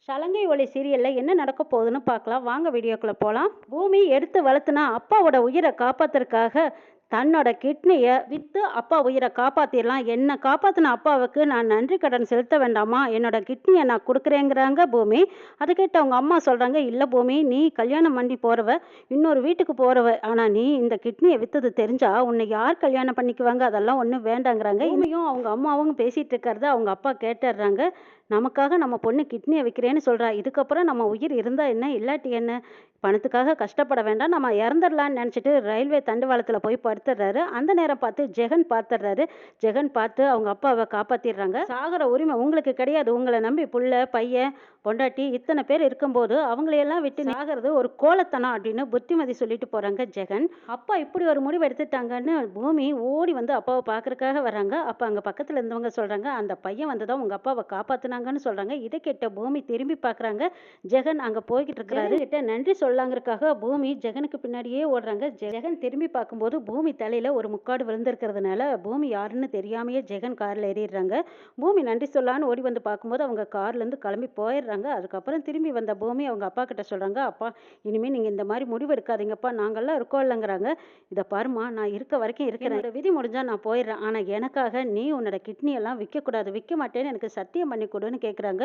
சலங்கை ஒலி சீரியல்ல என்ன நடக்க போகுதுன்னு பார்க்கலாம். வாங்க வீடியோக்குள்ள போலாம். பூமி எடுத்து வளர்த்துனா அப்பாவோட உயிரை காப்பாத்துறதுக்காக தன்னோட கிட்னிய வித்து அப்பா உயிரை காப்பாத்திரலாம். என்ன காப்பாத்தின அப்பாவுக்கு நான் நன்றி கடன் செலுத்த வேண்டாமா? என்னோட கிட்னியை நான் கொடுக்குறேங்கிறாங்க பூமி. அதை கேட்டு அவங்க அம்மா சொல்றாங்க, இல்ல பூமி, நீ கல்யாணம் பண்ணி போறவ, இன்னொரு வீட்டுக்கு போறவ. ஆனா நீ இந்த கிட்னியை வித்தது தெரிஞ்சா உன்னை யார் கல்யாணம் பண்ணிக்குவாங்க? அதெல்லாம் ஒன்றும் வேண்டாங்கிறாங்க. பூமியும் அவங்க அம்மாவும் பேசிட்டு இருக்கிறத அவங்க அப்பா கேட்டுடுறாங்க. நமக்காக நம்ம பொண்ணு கிட்னியை விற்கிறேன்னு சொல்கிறா, இதுக்கப்புறம் நம்ம உயிர் இருந்தால் என்ன இல்லாட்டி என்ன, பணத்துக்காக கஷ்டப்பட வேண்டாம், நம்ம இறந்துடலான்னு நினச்சிட்டு ரயில்வே தண்டவாளத்தில் போய் படுத்துடுறாரு. அந்த நேரம் பார்த்து ஜெகன் பார்த்துடுறாரு. ஜெகன் பார்த்து அவங்க அப்பாவை காப்பாற்றிடுறாங்க. சாகிற உரிமை உங்களுக்கு கிடையாது, உங்களை நம்பி புள்ள பையன் பொண்டாட்டி இத்தனை பேர் இருக்கும்போது அவங்களையெல்லாம் விட்டு சாகிறது ஒரு கோலத்தனம் அப்படின்னு புத்திமதி சொல்லிட்டு போகிறாங்க ஜெகன். அப்பா இப்படி ஒரு முடிவு எடுத்துட்டாங்கன்னு பூமி ஓடி வந்து அப்பாவை பார்க்கறதுக்காக வராங்க. அப்போ அங்கே பக்கத்தில் இருந்தவங்க சொல்கிறாங்க, அந்த பையன் வந்து தான் உங்கள் அப்பாவை காப்பாற்றினாங்கன்னு சொல்கிறாங்க. இதை கேட்ட பூமி திரும்பி பார்க்குறாங்க. ஜெகன் அங்கே போய்கிட்டு இருக்கிறாரு. கிட்ட நன்றி சொல்லாங்கிறதுக்காக பூமி ஜெகனுக்கு பின்னாடியே ஓடுறாங்க. ஜெகன் திரும்பி பார்க்கும்போது பூமி தலையில் ஒரு முக்காடு விழுந்திருக்கிறதுனால பூமி யாருன்னு தெரியாமையே ஜெகன் காரில் ஏறிடுறாங்க. பூமி நன்றி சொல்லான்னு ஓடி வந்து பார்க்கும்போது அவங்க கார்லேருந்து கிளம்பி போயிடுறாங்க. அதுக்கப்புறம் திரும்பி வந்த பூமி அவங்க அப்பா கிட்ட சொல்கிறாங்க, அப்பா இனிமேல் நீங்கள் இந்த மாதிரி முடிவு எடுக்காதீங்கப்பா, நாங்கள்லாம் இருக்கோம் இல்லைங்கிறாங்க. இதை பாருமா, நான் இருக்க வரைக்கும் இருக்கிறேன், என்னோட விதி முடிஞ்சால் நான் போயிடுறேன், ஆனால் எனக்காக நீ உன்னோட கிட்னியெல்லாம் விற்கக்கூடாது, விற்க மாட்டேன்னு எனக்கு சத்தியம் பண்ணி கொடுன்னு கேட்குறாங்க.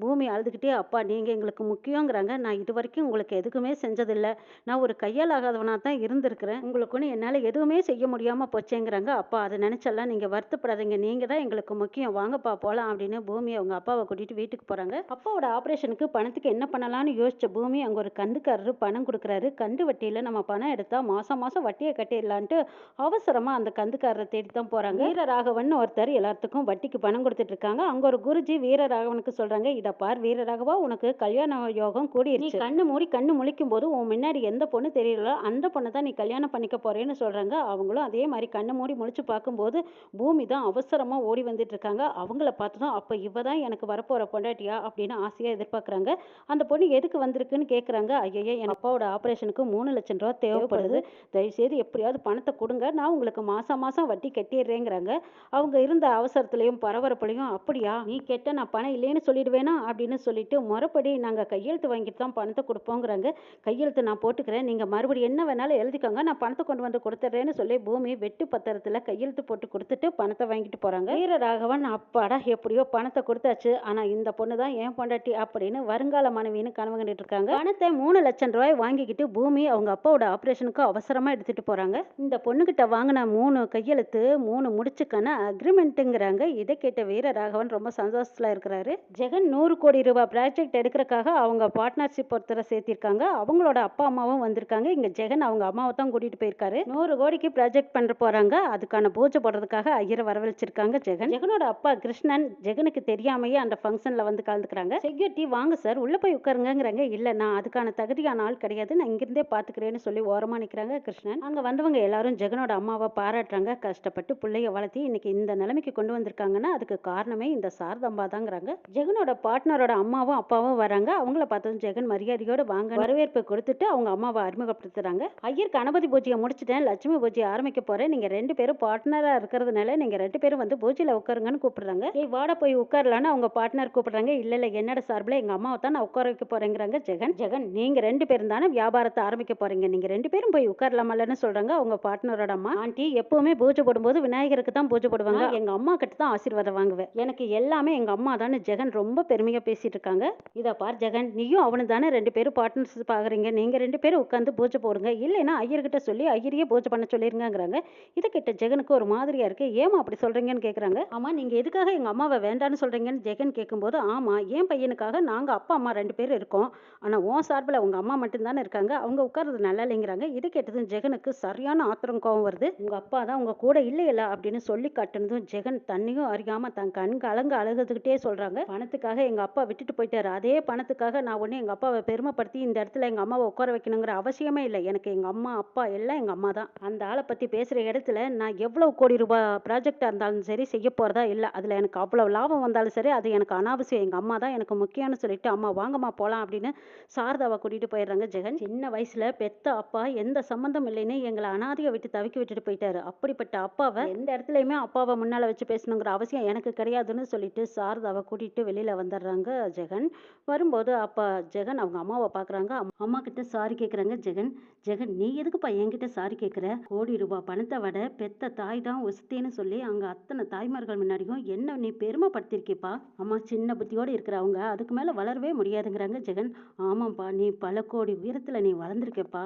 பூமி அழுதுகிட்டே, அப்பா நீங்கள் எங்களுக்கு முக்கியங்கிறாங்க, நான் இது வரைக்கும் உங்களுக்கு எதுக்குமே செஞ்சதில்லை, நான் ஒரு கையால் ஆகாதவனாக தான் இருந்திருக்கிறேன், உங்களுக்குன்னு என்னால் எதுவுமே செய்ய முடியாமல் போச்சேங்கிறாங்க. அப்பா அதை நினச்செல்லாம் நீங்கள் வருத்தப்படாதீங்க, நீங்கள் தான் எங்களுக்கு முக்கியம், வாங்கப்பா போகலாம் அப்படின்னு பூமி அவங்க அப்பாவை கூட்டிகிட்டு வீட்டுக்கு போகிறாங்க. அப்பாவோட ஆப்ரேஷனுக்கு பணத்துக்கு என்ன பண்ணலான்னு யோசிச்ச பூமி அங்கே ஒரு கந்துக்காரரு பணம் கொடுக்குறாரு. கந்து வட்டியில் நம்ம பணம் எடுத்தால் மாதம் மாதம் வட்டியை கட்டிடலான்ட்டு அவசரமாக அந்த கந்துக்காரரை தேடி தான் போகிறாங்க. வீரராகவன் ஒருத்தர் எல்லாத்துக்கும் வட்டிக்கு பணம் கொடுத்துட்டு இருக்காங்க. அங்கே ஒரு குருஜி வீரராகவனுக்கு சொல்கிறாங்க, இதை பார் வீரராகவா, உனக்கு கல்யாண யோகம் கூடிருச்சு, கண்ணு முழிக்கும் போது உன் முன்னாடி எந்த பொண்ணு தெரியல அந்த பொண்ணை தான் நீ கல்யாணம் பண்ணிக்க போறேன்னு சொல்கிறாங்க. அவங்களும் அதே மாதிரி கண்ணு மூடி முழிச்சு பார்க்கும்போது பூமி தான் அவசரமாக ஓடி வந்துட்டு இருக்காங்க. அவங்கள பார்த்ததும் அப்போ இவ தான் எனக்கு வரப்போகிற பொண்டாட்டியா அப்படின்னு ஆசையாக எதிர்பார்க்குறாங்க. அந்த பொண்ணு எதுக்கு வந்திருக்குன்னு கேட்குறாங்க. ஐயா, என் அப்பாவோட ஆப்ரேஷனுக்கு 3,00,000 ரூபா தேவைப்படுது, தயவுசெய்து எப்படியாவது பணத்தை கொடுங்க, நான் உங்களுக்கு மாதம் மாதம் வட்டி கட்டிடுறேங்கிறாங்க. அவங்க இருந்த அவசரத்துலையும் பரபரப்புலையும், அப்படியா நீ கேட்ட நான் பணம் இல்லைன்னு சொல்லிடுவேனா அப்படின்னு சொல்லிட்டு முறைப்படி நாங்கள் கையெழுத்து வாங்கிட்டு தான் பணத்தை கொடுப்போங்கிறாங்க. கையெழுத்து நான் போட்டுக்கிறேன், நீங்கள் மறுபடியும் என்ன வேணாலும் எழுதிக்கோங்க, நான் பணத்தை கொண்டு வந்து கொடுத்துட்றேன்னு சொல்லி பூமி வெட்டு பத்திரத்தில் கையெழுத்து போட்டு கொடுத்துட்டு பணத்தை வாங்கிட்டு போகிறாங்க. வீரராகவன் அப்பாடா எப்படியோ பணத்தை கொடுத்தாச்சு, ஆனால் இந்த பொண்ணு தான் ஏன் பொண்டாட்டி அப்படின்னு வருங்கால மனைவின்னு கனவு கண்டுட்டு இருக்காங்க. பணத்தை 3,00,000 ரூபாய் வாங்கிக்கிட்டு பூமி அவங்க அப்பாவோட ஆப்ரேஷனுக்கு அவசரமாக எடுத்துகிட்டு போகிறாங்க. இந்த பொண்ணுக்கிட்ட வாங்கின 3 கையெழுத்து 3 முடிச்சுக்கான அக்ரிமெண்ட்டுங்கிறாங்க. இதை கேட்ட வீரராகவன் ரொம்ப சந்தோஷத்தில் இருக்கிறாரு. ஜெகன் 100 கோடி ரூபாய் ப்ராஜெக்ட் எடுக்கிறதுக்காக அவங்க பார்ட்னர்ஷிப் ஒருத்தரை சேர்த்திருக்காங்க. அவங்களோட அப்பா அம்மாவும் வந்திருக்காங்க. இங்கே ஜெகன் அவங்க அம்மாவை தான் கூட்டிகிட்டு போயிருக்காரு. 100 கோடிக்கு ப்ராஜெக்ட் பண்ணுற போகிறாங்க. அதுக்கான பூஜை போடுறதுக்காக ஐயரை வரவழைச்சிருக்காங்க. ஜெகனோட அப்பா கிருஷ்ணன் ஜெகனுக்கு தெரியாமையே அந்த ஃபங்க்ஷனில் வந்து கலந்துக்கிறாங்க. செக்யூரிட்டி வாங்க சார் உள்ளே போய் உட்காருங்கிறாங்க. இல்லை, நான் அதுக்கான தகுதியான ஆள் கிடையாது, நான் இங்கிருந்தே பார்த்துக்கிறேன்னு சொல்லி ஓரமாக நிற்கிறாங்க கிருஷ்ணன். அங்கே வந்தவங்க எல்லாரும் ஜெகனோட அம்மாவை பாராட்டுறாங்க. கஷ்டப்பட்டு பிள்ளைய வளர்த்தி இன்னைக்கு இந்த நிலைமைக்கு கொண்டு வந்திருக்காங்கன்னா அதுக்கு காரணமே இந்த சாரதம்பா தாங்கிறாங்க. ஜெகனோட பார்ட்னரோட அம்மாவும் அப்பாவும் வராங்க. அவங்கள பார்த்ததும் ஜெகன் மரியாதையோடு வாங்க வரவேற்பு கொடுத்துட்டு அவங்க அம்மாவை அறிமுகப்படுத்துறாங்க. ஐயர் கணபதி பூஜையை முடிச்சுட்டேன், லட்சுமி பூஜையை ஆரம்பிக்க போறேன், நீங்க 2 பேரும் பார்ட்னரா இருக்கிறதுனால நீங்க 2 பேரும் வந்து பூஜையில உட்காருங்கன்னு கூப்பிடுறாங்க. ஏய் வாட போய் உட்காரலான்னு அவங்க பார்ட்னர் கூப்பிடுறாங்க. இல்ல என்னோட சார்பில் எங்க அம்மாவை தான் நான் உட்கார வைக்க போறேங்கிறாங்க ஜெகன் நீங்க 2 பேரும் தானே வியாபாரத்தை ஆரம்பிக்க போறீங்க, நீங்க 2 பேரும் போய் உட்காரலாமல்லன்னு சொல்றாங்க அவங்க பார்ட்னரோட அம்மா. ஆண்டி எப்பவுமே பூஜை போடும்போது விநாயகருக்கு தான் பூஜை போடுவாங்க, எங்க அம்மா கிட்ட தான் ஆசீர்வாதம் வாங்குவேன், எனக்கு எல்லாமே எங்க அம்மா தானே ஜெகன் ரொம்ப பெருமையா பேசிட்டு இருக்காங்க. இதை பார் ஜெகன், நீயும் அவனு தானே 2 பேரும் பார்ட்னர்ஷிப் ஆகுறீங்க, நீங்க 2 பேரும் உட்காந்து பூஜை போடுங்க, இல்லைன்னா ஐயர்கிட்ட சொல்லி ஐயரையே பூஜை பண்ண சொல்லிருங்கிறாங்க. இதை கிட்ட ஜெகனுக்கு ஒரு மாதிரியா இருக்கு. ஏமா அப்படி சொல்றீங்கன்னு கேக்குறாங்க. ஆமா, நீங்க எதுக்காக எங்க அம்மாவை வேண்டான்னு சொல்றீங்கன்னு ஜெகன் கேட்கும்போது, ஆமா என் பையனுக்காக நாங்க அப்பா அம்மா 2 பேரும் இருக்கோம், ஆனா உன் சார்பில் உங்க அம்மா மட்டும்தானே இருக்காங்க, அவங்க உட்கார்றது நல்லா இல்லைங்கிறாங்க. இதை கேட்டதும் ஜெகனுக்கு சரியான ஆத்திரம் கோவம் வருது. உங்க அப்பா தான் உங்க கூட இல்லையில அப்படின்னு சொல்லி காட்டுனதும் ஜெகன் தண்ணியும் அறியாம தன் கண் கலங்க அழுகுதுகிட்டே சொல்றாங்க, பணத்துக்காக எங்க அப்பா விட்டுட்டு போயிட்டாரு, அதே பணத்துக்காக நான் ஒண்ணு எங்க அப்பாவை பெருமைப்படுத்தி இந்த இடத்துல எங்க அம்மாவை உட்கார வைக்கணுங்கிற அவசியமே இல்லை, எனக்கு எங்க அம்மா அப்பா எல்லாம் எங்க அம்மா தான். அந்த ஆளை பத்தி பேசுற இடத்துல நான் எவ்வளவு கோடி ரூபாய் ப்ராஜெக்டா இருந்தாலும் சரி செய்ய போறதா இல்லை, அதுல எனக்கு அவ்வளவு லாபம் வந்தாலும் சரி அது எனக்கு அனாவசியம், எங்க அம்மா தான் எனக்கு முக்கியம்னு சொல்லிட்டு அம்மா வாங்கம்மா போலாம் அப்படின்னு சாரதாவை கூட்டிட்டு போயிடுறாங்க. ஜெகன் சின்ன வயசுல பெத்த அப்பா எந்த சம்பந்தம் இல்லைன்னு எங்களை அனாதையை விட்டு தவிக்க விட்டுட்டு போயிட்டாரு, அப்படிப்பட்ட அப்பாவை எந்த இடத்துலயுமே அப்பாவை முன்னால வச்சு பேசணுங்கிற அவசியம் எனக்கு கிடையாதுன்னு சொல்லிட்டு சாரதாவை கூட்டிகிட்டு வெளியில் வந்துடுறாங்க ஜெகன். வரும்போது அப்போ ஜெகன் அவங்க அம்மாவை பார்க்குறாங்க. அம்மா கிட்ட சாரி கேட்குறாங்க ஜெகன். ஜெகன், நீ எதுக்குப்பா என்கிட்ட சாரி கேட்குற? கோடி ரூபாய் பணத்தை விட பெத்த தாய் தான் ஒஸ்தின்னு சொல்லி அங்கே அத்தனை தாய்மார்கள் முன்னாடியும் என்ன நீ பெருமைப்படுத்திருக்கிப்பா. அம்மா சின்ன புத்தியோடு இருக்கிறவங்க அதுக்கு மேலே வளரவே முடியாதுங்கிறாங்க ஜெகன். ஆமாம்ப்பா, நீ பல கோடி உயரத்தில் நீ வளர்ந்துருக்கப்பா,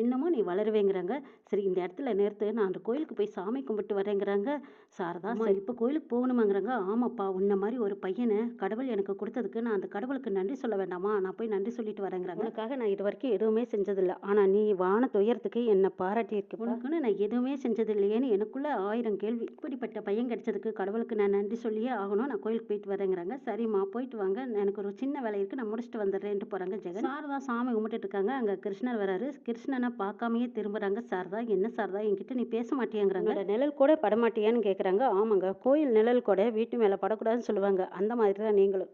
இன்னமும் நீ வளருவேங்கிறாங்க. சரி, இந்த இடத்துல நேர்த்து நான் அந்த கோயிலுக்கு போய் சாமி கும்பிட்டு வரேங்கிறாங்க சாரதா. சரி, இப்போ கோயிலுக்கு போகணுமாங்கிறாங்க. ஆமாப்பா, உன்ன மாதிரி ஒரு பையனை கடவுள் எனக்கு கொடுத்ததுக்கு நான் அந்த கடவுளுக்கு நன்றி சொல்ல வேண்டாமா? நான் போய் நன்றி சொல்லிட்டு வரேங்கிறாங்க. உனக்காக நான் இது வரைக்கும் எதுவுமே செஞ்சதில்லை, ஆனால் நீ வான துயரத்துக்கு என்னை பாராட்டி இருக்கு. உனக்குன்னு நான் எதுவுமே செஞ்சது இல்லையேன்னு எனக்குள்ள 1000 கேள்வி. இப்படிப்பட்ட பையன் கிடைச்சதுக்கு கடவுளுக்கு நான் நன்றி சொல்லியே ஆகணும். நான் கோயிலுக்கு போயிட்டு வரேங்கிறாங்க. சரிம்மா, போயிட்டு வாங்க, எனக்கு ஒரு சின்ன வேலை இருக்கு, நான் முடிச்சுட்டு வந்துடுறேன்ட்டு போறாங்க ஜெகன். சாரதா சாமி கும்பிட்டுட்டு இருக்காங்க. அங்க கிருஷ்ணர் வராரு. கிருஷ்ணனை பார்க்காமையே திரும்புறாங்க சாரதா. என்ன சாரதா, என்கிட்ட நீ பேச மாட்டியாங்கிறாங்க. நிழல் கூட படமாட்டியான்னு கேட்குறாங்க. ஆமாங்க, கோயில் நிழல் கூட வீட்டு மேலே படக்கூடாதுன்னு சொல்லுவாங்க. அந்த மாதிரி தான் நீங்களும்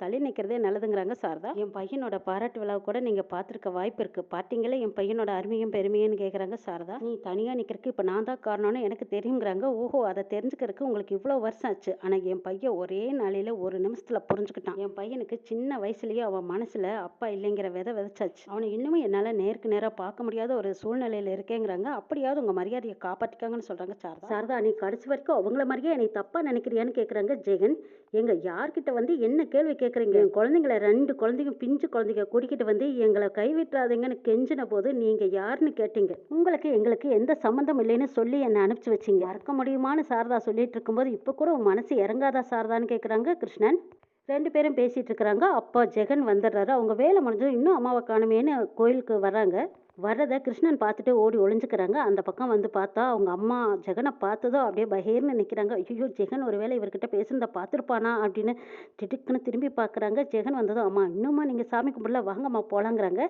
தள்ளி நிற்கிறதே நல்லதுங்கிறாங்க சாரதா. என் பையனோட பாராட்டு விழாவை கூட நீங்கள் பார்த்துருக்க வாய்ப்பு இருக்குது. பார்த்தீங்களே என் பையனோட அருமையும் பெருமையும் கேட்குறாங்க சாரதா. நீ தனியாக நிற்கிறதுக்கு இப்போ நான் தான் காரணம்னு எனக்கு தெரியுங்கிறாங்க. ஓஹோ, அதை தெரிஞ்சுக்கிறதுக்கு உங்களுக்கு இவ்வளோ வருஷம் ஆச்சு. ஆனால் என் பையன் ஒரே நாளையில் ஒரு நிமிஷத்தில் புரிஞ்சுக்கிட்டான். என் பையனுக்கு சின்ன வயசுலேயே அவன் மனசில் அப்பா இல்லைங்கிற விதைச்சாச்சு. அவனை இன்னுமே என்னால் நேருக்கு நேராக பார்க்க முடியாத ஒரு சூழ்நிலையில் இருக்கேங்கிறாங்க. அப்படியாவது உங்கள் மரியாதையை காப்பாற்றிக்காங்கன்னு சொல்கிறாங்க சாரதா. சாரதா, நீ கடைசி வரைக்கும் அவங்கள மாதிரியே என்னை தப்பாக நினைக்கிறியான்னு கேட்குறாங்க ஜெகன். எங்க யார்கிட்ட வந்து என்ன கேள்வி கேட்குறீங்க? என் குழந்தைங்கள 2 குழந்தைங்க, பிஞ்சு குழந்தைங்க கூட்டிக்கிட்டு வந்து எங்களை கைவிட்டுறாதீங்கன்னு கெஞ்சின போது நீங்க யாருன்னு கேட்டீங்க. உங்களுக்கு எங்களுக்கு எந்த சம்மந்தம் இல்லைன்னு சொல்லி என்னை அனுப்பிச்சு வச்சிங்க. மறக்க முடியுமான்னு சாரதா சொல்லிட்டு இருக்கும்போது இப்போ கூட உன் மனசு இறங்காதா சாரதான்னு கேட்குறாங்க கிருஷ்ணன். 2 பேரும் பேசிட்டு இருக்கிறாங்க. அப்போ ஜெகன் வந்துடுறாரு. அவங்க வேலை முடிஞ்சு இன்னும் அம்மாவை காணுமேன்னு கோயிலுக்கு வர்றாங்க. வர்றதை கிருஷ்ணன் பார்த்துட்டு ஓடி ஒளிஞ்சுக்கிறாங்க. அந்த பக்கம் வந்து பார்த்தா அவங்க அம்மா ஜெகனை பார்த்ததும் அப்படியே பகீர்னு நிற்கிறாங்க. ஐயோ, ஜெகன் ஒருவேளை இவர்கிட்ட பேசுனதை பார்த்துருப்பானா அப்படின்னு திடுக்குன்னு திரும்பி பார்க்குறாங்க. ஜெகன் வந்ததும், அம்மா இன்னுமா நீங்கள் சாமி கும்பிடல, வாங்கம்மா போகலாங்கிறாங்க.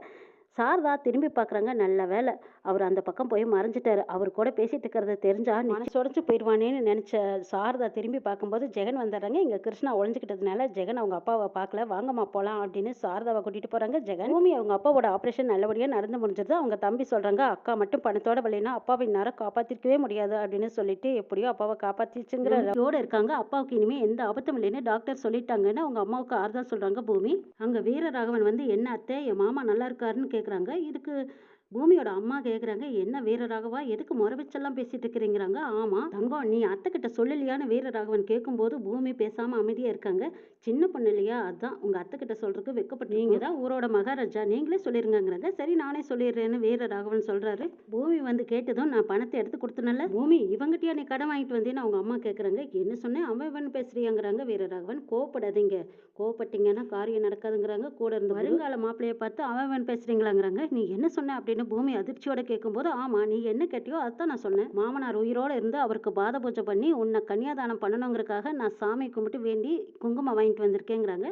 சாரதா திரும்பி பார்க்குறாங்க. நல்ல வேலை அவர் அந்த பக்கம் போய் மறைஞ்சிட்டாரு. அவர் கூட பேசிட்டு இருக்கிறத தெரிஞ்சா மனசு உடஞ்சு போயிடுவானேன்னு நினச்ச சாரதா திரும்பி பார்க்கும்போது ஜெகன் வந்துடுறாங்க. இங்கே கிருஷ்ணா ஒழிஞ்சிக்கிட்டதுனால ஜெகன் அவங்க அப்பாவை பார்க்கல. வாங்கம்மா போகலாம் அப்படின்னு சாரதாவை கூட்டிகிட்டு போகிறாங்க ஜெகன். பூமி அவங்க அப்பாவோட ஆப்ரேஷன் நல்லபடியாக நடந்து முடிஞ்சது. அவங்க தம்பி சொல்கிறாங்க, அக்கா மட்டும் பணத்தோட வரலைன்னா அப்பாவை இந்நேரம் காப்பாற்றிருக்கவே முடியாது அப்படின்னு சொல்லிட்டு எப்படியோ அப்பாவை காப்பாற்றிச்சுங்கிற இதோடு இருக்காங்க. அப்பாவுக்கு இனிமேல் எந்த ஆபத்தும் இல்லைன்னு டாக்டர் சொல்லிட்டாங்கன்னு அவங்க அம்மாவுக்கு ஆறுதல் சொல்கிறாங்க பூமி. அங்கே வீரராகவன் வந்து, என்ன அத்தை, என் மாமா நல்லா இருக்காருன்னு கேட்குறாங்க. இதுக்கு பூமியோட அம்மா கேட்குறாங்க, என்ன வீரராகவா, எதுக்கு முறை வச்செல்லாம் பேசிட்டு இருக்கிறீங்கிறாங்க. ஆமாம் தங்கம், நீ அத்தை கிட்ட சொல்லலையான்னு வீரராகவன் கேட்கும்போது பூமி பேசாமல் அமைதியாக இருக்காங்க. சின்ன பொண்ணு இல்லையா, அதுதான் உங்கள் அத்தை கிட்ட சொல்றதுக்கு வெக்கப்பட்டு, நீங்கள் தான் ஊரோட மகாராஜா, நீங்களே சொல்லிருங்கிறாங்க. சரி, நானே சொல்லிடுறேன்னு வீரராகவன் சொல்கிறாரு. பூமி வந்து கேட்டதும், நான் பணத்தை எடுத்து கொடுத்தனால பூமி இவங்கிட்டயா நீ கடன் வாங்கிட்டு வந்தேன்னு அவங்க அம்மா கேட்குறாங்க. என்ன சொன்னேன், அவன் பேசுறியாங்கிறாங்க வீரராகவன். கோவப்படாதீங்க, கோவப்பட்டீங்கன்னா காரியம் நடக்காதுங்கிறாங்க. கூட இருந்து வருங்கால மாப்பிள்ளையை பார்த்து அவன் பேசுறீங்களாங்கிறாங்க. நீ என்ன சொன்ன அப்படின்னு பூமி அதிர்ச்சியோட கேட்கும்போது, ஆமா நீ என்ன கேட்டியோ அதான் நான் சொன்னேன். மாமனார் உயிரோட இருந்து அவருக்கு பாத பூஜை பண்ணி உன்னை கன்னியாதானம் பண்ணணுங்கிறதுக்காக நான் சாமி கும்பிட்டு வேண்டி குங்குமம் வாங்கிட்டு வந்திருக்கேங்கிறாங்க.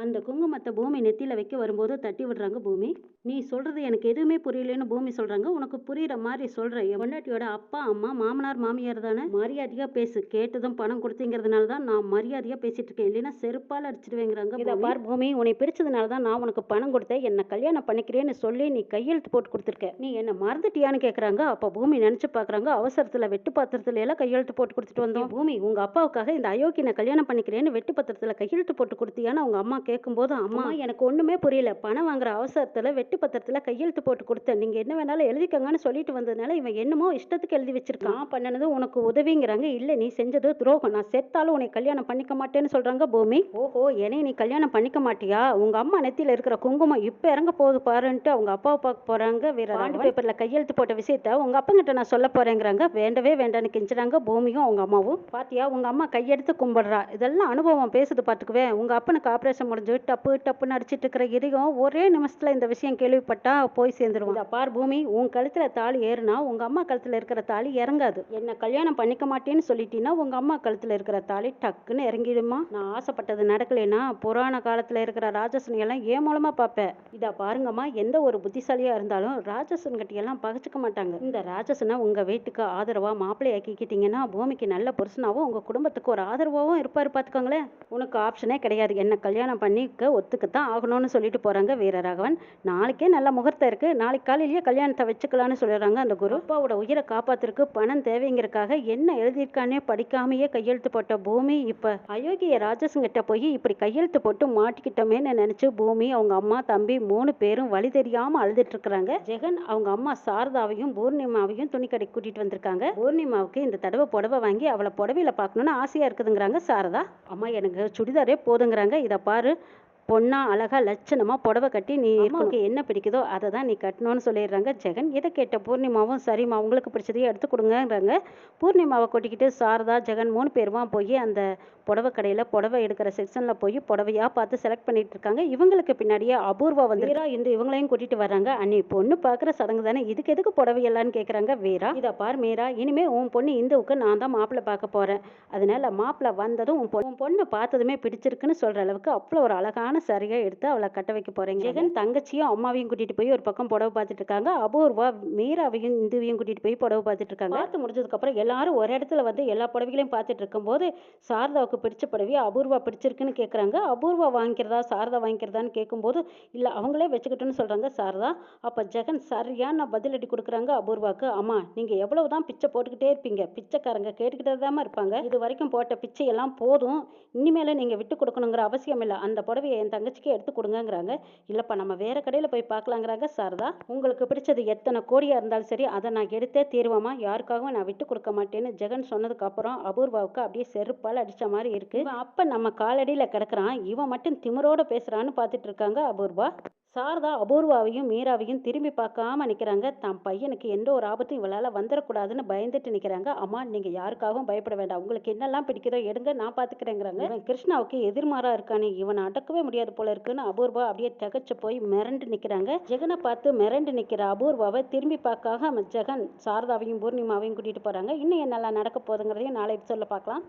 அந்த குங்குமத்தை பூமி நெத்தியில் வைக்க வரும்போது தட்டி விடுறாங்க பூமி. நீ சொல்கிறது எனக்கு எதுவுமே புரியலன்னு பூமி சொல்கிறாங்க. உனக்கு புரிகிற மாதிரி சொல்கிறேன். என் பொண்டாட்டியோட அப்பா அம்மா மாமனார் மாமியார் தானே, மரியாதையாக பேசு. கேட்டதும் பணம் கொடுத்தீங்கிறதுனால தான் நான் மரியாதையாக பேசிகிட்டு இருக்கேன், இல்லைன்னா செருப்பால் அடிச்சிடுவேங்கிறாங்க. இதை பார் பூமி, உன்னை பிரிச்சதுனால தான் நான் உனக்கு பணம் கொடுத்தேன். என்னை கல்யாணம் பண்ணிக்கிறேன்னு சொல்லி நீ கையெழுத்து போட்டு கொடுத்துருக்க. நீ என்னை மறந்துட்டியான்னு கேட்குறாங்க. அப்போ பூமி நினச்சி பார்க்குறாங்க, அவசரத்தில் வெட்டு பாத்திரத்துல எல்லாம் கையெழுத்து போட்டு கொடுத்துட்டு வந்தோம். பூமி, உங்கள் அப்பாவுக்காக இந்த அயோக்கியனை கல்யாணம் பண்ணிக்கிறேன்னு வெட்டு பத்திரத்தில் கையெழுத்து போட்டு கொடுத்தியான்னு அவங்க அம்மா கேட்கும்போது, அம்மா எனக்கு ஒன்றுமே புரியல, பணம் வாங்குற அவசரத்தில் வெட்டு பத்திரத்தில் கையெழுத்து போட்டு கொடுத்தேன், நீங்கள் என்ன வேணாலும் எழுதிக்கங்கன்னு சொல்லிட்டு வந்ததுனால இவன் என்னமோ இஷ்டத்துக்கு எழுதி வச்சிருக்கான். பண்ணினது உனக்கு உதவிங்கிறாங்க. இல்லை, நீ செஞ்சது துரோகம், நான் செத்தாலும் உன்னை கல்யாணம் பண்ணிக்க மாட்டேன்னு சொல்கிறாங்க பூமி. ஓஹோ, என்னை நீ கல்யாணம் பண்ணிக்க மாட்டியா? உங்கள் அம்மா நெத்தியில் இருக்கிற குங்குமம் இப்போ இறங்க போகுது பாருன்ட்டு அவங்க அப்பாவை பார்க்க போகிறாங்க. வேற பாண்டு பேப்பரில் கையெழுத்து போட்ட விஷயத்த உங்கள் அப்பங்கிட்ட நான் சொல்ல போகிறேங்கிறாங்க. வேண்டவே வேண்டான்னு கெஞ்சுறாங்க பூமியும் அவங்க அம்மாவும். பாத்தியா, உங்கள் அம்மா கையெடுத்து கும்பிடுறா, இதெல்லாம் அனுபவம் பேசுது பார்த்துக்குவேன். உங்கள் அப்பனுக்கு ஆப்ரேஷன் முடிஞ்சு டப்புன்னு அடிச்சிட்டு இருக்கிற இதயம் ஒரே நிமிஷத்துல இந்த விஷயம் கேள்விப்பட்டா போய் சேர்ந்துருவோம். பார் பூமி, உன் கழுத்துல தாலி ஏறுனா உங்க அம்மா கழுத்துல இருக்கிற தாலி இறங்காது. என்ன கல்யாணம் பண்ணிக்க மாட்டேன்னு சொல்லிட்டீங்கன்னா உங்க அம்மா கழுத்துல இருக்கிற தாலி டக்குன்னு இறங்கிடுமா. நான் ஆசைப்பட்டது நடக்கலைன்னா புராண காலத்துல இருக்கிற ராட்சசனை எல்லாம் ஏன் மூலமா பார்ப்பேன். இதா பாருங்கம்மா, எந்த ஒரு புத்திசாலியா இருந்தாலும் ராட்சசன் கட்டியெல்லாம் பகச்சிக்க மாட்டாங்க. இந்த ராட்சசனை உங்க வீட்டுக்கு ஆதரவா மாப்பிள்ளை ஆக்கிக்கிட்டீங்கன்னா பூமிக்கு நல்ல புருஷனாவும் உங்க குடும்பத்துக்கு ஒரு ஆதரவாகவும் இருப்பாரு பார்த்துக்கோங்களேன். உனக்கு ஆப்ஷனே கிடையாது. என்ன கல்யாணம் பண்ணிக்க ஒத்துக்கத்தான் ஆகணும்னு சொல்லிட்டு போகிறாங்க வீரராகவன். நாளைக்கே நல்ல முகூர்த்தம் இருக்குது, நாளைக்கு காலையிலேயே கல்யாணத்தை வச்சுக்கலான்னு சொல்லிடுறாங்க அந்த குரு. அப்பாவோட உயிரை காப்பாத்துறதுக்கு பணம் தேவைங்கிறக்காக என்ன எழுதியிருக்கானே படிக்காமையே கையெழுத்து போட்ட பூமி இப்போ அயோக்கிய ராஜசுங்கிட்ட போய் இப்படி கையெழுத்து போட்டு மாட்டிக்கிட்டோமேன்னு நினச்சி பூமி, அவங்க அம்மா, தம்பி 3 பேரும் வழி தெரியாமல் அழுதுட்டு இருக்கிறாங்க. ஜெகன் அவங்க அம்மா சாரதாவையும் பூர்ணிமாவையும் துணி கடைக்கு கூட்டிட்டு வந்திருக்காங்க. பூர்ணிமாவுக்கு இந்த தடவை புடவை வாங்கி அவளை புடவையில பார்க்கணுன்னு ஆசையா இருக்குதுங்கிறாங்க சாரதா. அம்மா எனக்கு சுடிதாரே போதுங்கிறாங்க. இதை பாரு, பொண்ணா அழகா லட்சணமா புடவை கட்டி நீ உனக்கு என்ன பிடிக்குதோ அதை தான் நீ கட்டணும்னு சொல்லிடுறாங்க ஜெகன். இதை கேட்ட பூர்ணிமாவும் சரிம்மா உங்களுக்கு பிடிச்சதையே எடுத்து கொடுங்கங்கிறாங்க. பூர்ணிமாவை கூட்டிக்கிட்டு சாரதா, ஜெகன் 3 பேருமா போய் அந்த புடவை கடையில் புடவை எடுக்கிற செக்ஷனில் போய் புடவையாக பார்த்து செலக்ட் பண்ணிட்டு இருக்காங்க. இவங்களுக்கு பின்னாடியே அபூர்வா வந்து வீரா இந்த இவங்களையும் கூட்டிட்டு வர்றாங்க. அன்னி பொண்ணு பார்க்குற சடங்கு தானே, இதுக்கு எதுக்கு புடவையெல்லான்னு கேட்குறாங்க வீரா. இதை பார் மீரா, இனிமே உன் பொண்ணு இந்துவுக்கு நான் தான் மாப்பிள்ளை பார்க்க போகிறேன். அதனால மாப்பிள்ளை வந்ததும் உன் பொண்ணை பார்த்ததுமே பிடிச்சிருக்குன்னு சொல்கிற அளவுக்கு அவ்வளோ ஒரு அழகான சரியா எடுத்து அவளை கட்ட வைக்க போறீங்க. ஜெகன் தங்கச்சியும் அம்மாவையும் கூட்டிட்டு போய் ஒரு பக்கம் புடவை பார்த்துட்டு இருக்காங்க. அபூர்வா மீராவையும் இந்துவையும் கூட்டிட்டு போய் புடவை பார்த்துட்டு இருக்காங்க. பார்த்து முடிஞ்சதுக்கு அப்புறம் எல்லாரும் ஒரு இடத்துல வந்து எல்லா புடவைகளையும் பார்த்துட்டு இருக்கும்போது சாரதாவுக்கு பிடிச்ச புடவையை அபூர்வா பிடிச்சிருக்குன்னு கேட்குறாங்க. அபூர்வா வாங்கிக்கிறதா சாரதா வாங்கிக்கிறதான்னு கேட்கும்போது இல்லை அவங்களே வச்சுக்கிட்டுன்னு சொல்றாங்க சாரதா. அப்போ ஜெகன் சரியான பதிலடி கொடுக்குறாங்க அபூர்வாக்கு. அம்மா நீங்கள் எவ்வளவுதான் பிச்சை போட்டுக்கிட்டே இருப்பீங்க, பிச்சைக்காரங்க கேட்டுக்கிட்டே தான் இருப்பாங்க. இது வரைக்கும் போட்ட பிச்சை எல்லாம் போதும், இனிமேல நீங்கள் விட்டு கொடுக்கணுங்கிற அவசியம் இல்லை. அந்த புடவையை என் தங்கச்சிக்கு எடுத்து கொடுங்கங்கிறாங்க. இல்லைப்பா நம்ம வேற கடையில் போய் பார்க்கலாங்கிறாங்க சாரதா. உங்களுக்கு பிடிச்சது எத்தனை கோடியாக இருந்தாலும் சரி அதை நான் எடுத்தே தீர்வமா, யாருக்காகவும் நான் விட்டு கொடுக்க மாட்டேன்னு ஜெகன் சொன்னதுக்கு அப்புறம் அபூர்வாவுக்கு அப்படியே செருப்பால் அடிச்ச மாதிரி இருக்கு. அப்ப நம்ம காலடியில் கிடக்குறான், இவன் மட்டும் திமிரோட பேசுறான்னு பார்த்துட்டு இருக்காங்க அபூர்வா. சாரதா அபூர்வாவையும் மீராவையும் திரும்பி பார்க்காம நிற்கிறாங்க. தன் பையனுக்கு எந்த ஒரு ஆபத்தும் இவளால் வந்துடக்கூடாதுன்னு பயந்துட்டு நிற்கிறாங்க. அம்மா நீங்கள் யாருக்காகவும் பயப்பட வேண்டாம், உங்களுக்கு என்னெல்லாம் பிடிக்குதோ எடுங்க நான் பார்த்துக்கிறேங்கிறாங்க. இவன் கிருஷ்ணாவுக்கு எதிர்மாறா இருக்கானே, இவனை அடக்கவே முடியாது போல இருக்குன்னு அபூர்வா அப்படியே திகச்சு போய் மிரண்டு நிற்கிறாங்க. ஜெகனை பார்த்து மிரண்டு நிற்கிற அபூர்வாவை திரும்பி பார்க்காம ஜெகன் சாரதாவையும் பூர்ணிமாவையும் கூட்டிட்டு போறாங்க. இன்னும் என்னெல்லாம் நடக்க போகுதுங்கிறதையும் நாளை சொல்ல பார்க்கலாம்.